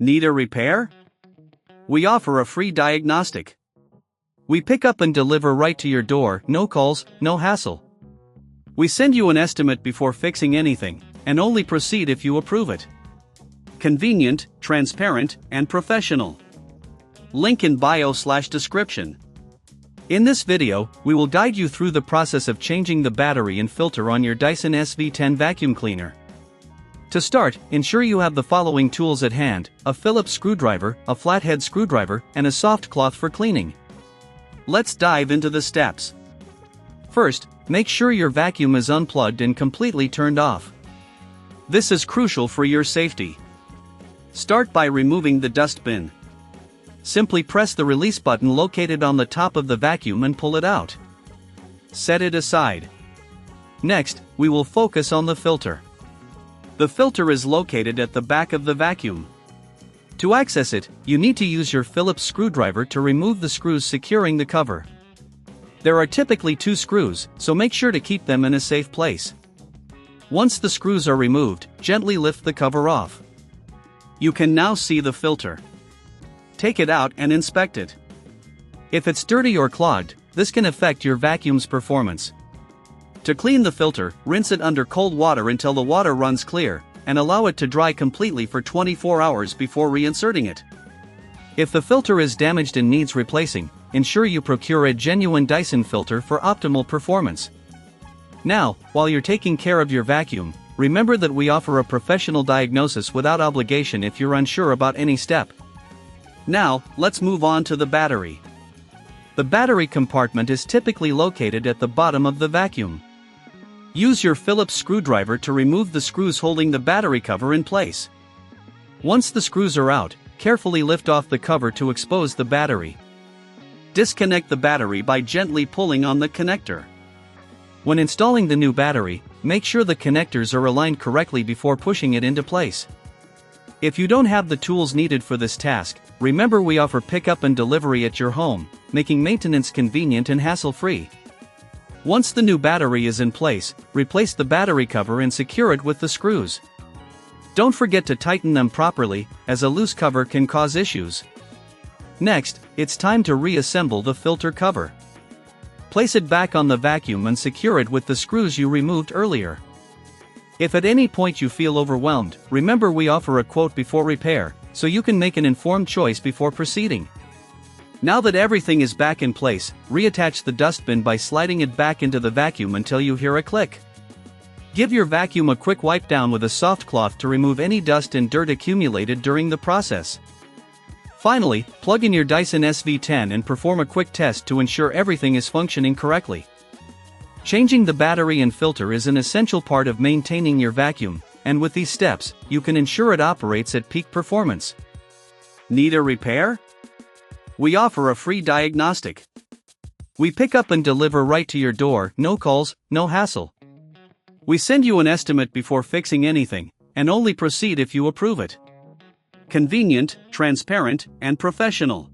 Need a repair? We offer a free diagnostic. We pick up and deliver right to your door, no calls, no hassle. We send you an estimate before fixing anything, and only proceed if you approve it. Convenient, transparent, and professional. Link in bio/description. In this video, we will guide you through the process of changing the battery and filter on your Dyson SV10 vacuum cleaner. To start, ensure you have the following tools at hand: a Phillips screwdriver, a flathead screwdriver, and a soft cloth for cleaning. Let's dive into the steps. First, make sure your vacuum is unplugged and completely turned off. This is crucial for your safety. Start by removing the dustbin. Simply press the release button located on the top of the vacuum and pull it out. Set it aside. Next, we will focus on the filter. The filter is located at the back of the vacuum. To access it, you need to use your Phillips screwdriver to remove the screws securing the cover. There are typically 2 screws, so make sure to keep them in a safe place. Once the screws are removed, gently lift the cover off. You can now see the filter. Take it out and inspect it. If it's dirty or clogged, this can affect your vacuum's performance. To clean the filter, rinse it under cold water until the water runs clear, and allow it to dry completely for 24 hours before reinserting it. If the filter is damaged and needs replacing, ensure you procure a genuine Dyson filter for optimal performance. Now, while you're taking care of your vacuum, remember that we offer a professional diagnosis without obligation if you're unsure about any step. Now, let's move on to the battery. The battery compartment is typically located at the bottom of the vacuum. Use your Phillips screwdriver to remove the screws holding the battery cover in place. Once the screws are out, carefully lift off the cover to expose the battery. Disconnect the battery by gently pulling on the connector. When installing the new battery, make sure the connectors are aligned correctly before pushing it into place. If you don't have the tools needed for this task, remember we offer pickup and delivery at your home, making maintenance convenient and hassle-free. Once the new battery is in place, replace the battery cover and secure it with the screws. Don't forget to tighten them properly, as a loose cover can cause issues. Next, it's time to reassemble the filter cover. Place it back on the vacuum and secure it with the screws you removed earlier. If at any point you feel overwhelmed, remember we offer a quote before repair, so you can make an informed choice before proceeding. Now that everything is back in place, reattach the dustbin by sliding it back into the vacuum until you hear a click. Give your vacuum a quick wipe down with a soft cloth to remove any dust and dirt accumulated during the process. Finally, plug in your Dyson SV10 and perform a quick test to ensure everything is functioning correctly. Changing the battery and filter is an essential part of maintaining your vacuum, and with these steps, you can ensure it operates at peak performance. Need a repair? We offer a free diagnostic. We pick up and deliver right to your door, no calls, no hassle. We send you an estimate before fixing anything, and only proceed if you approve it. Convenient, transparent, and professional.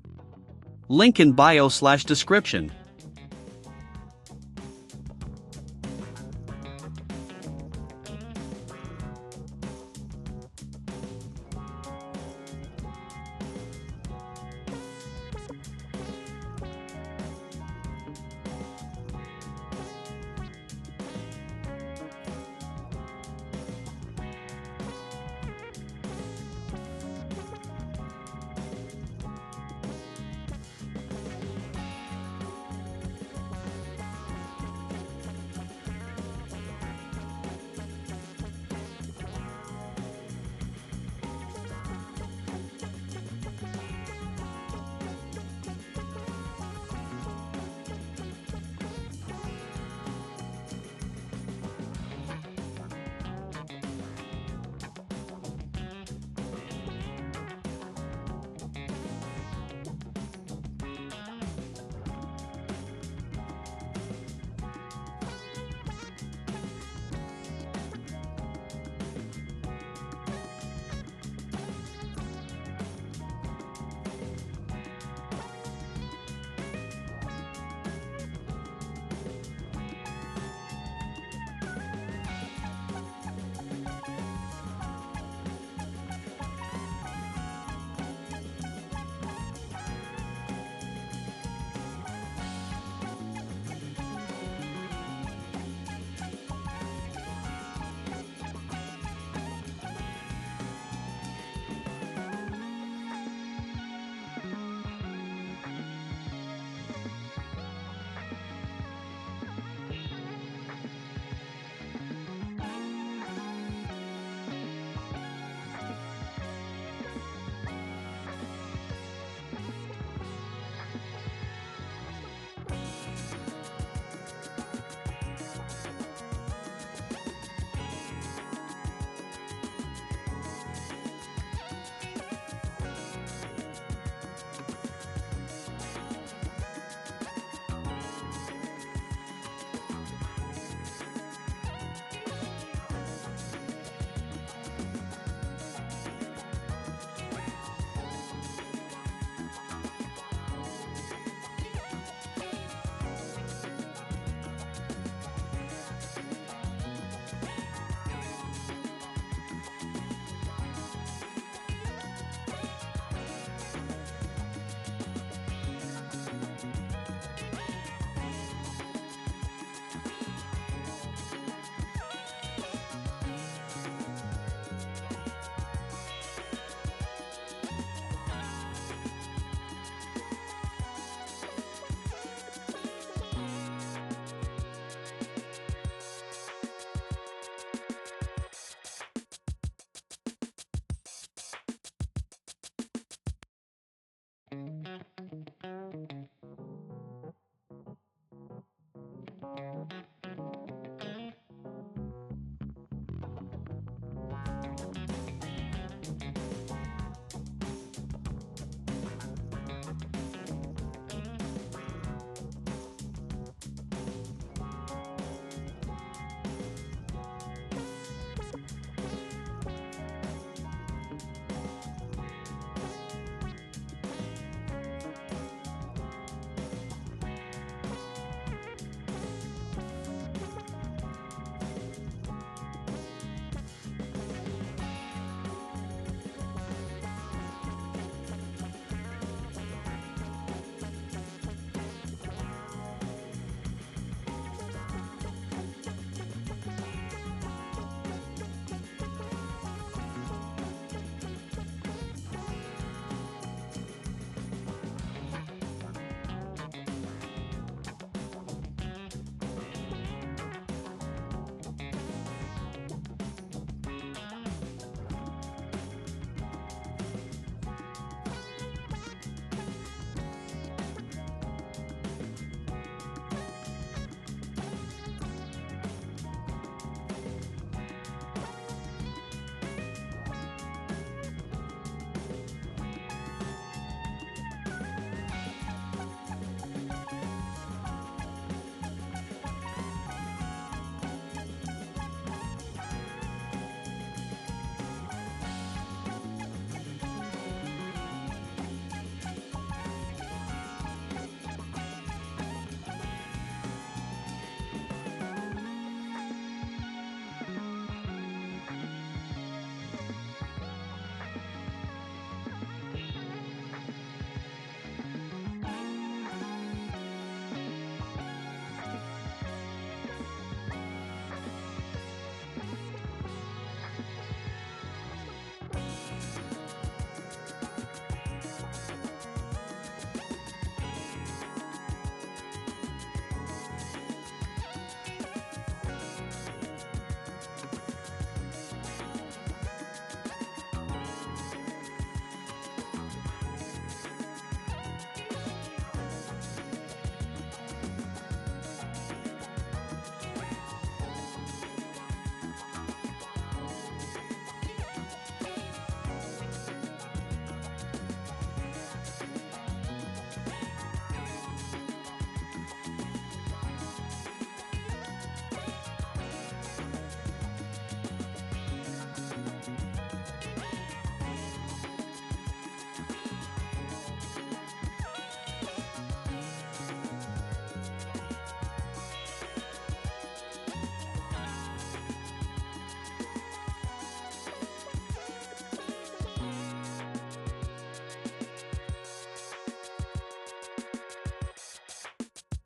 Link in bio/description.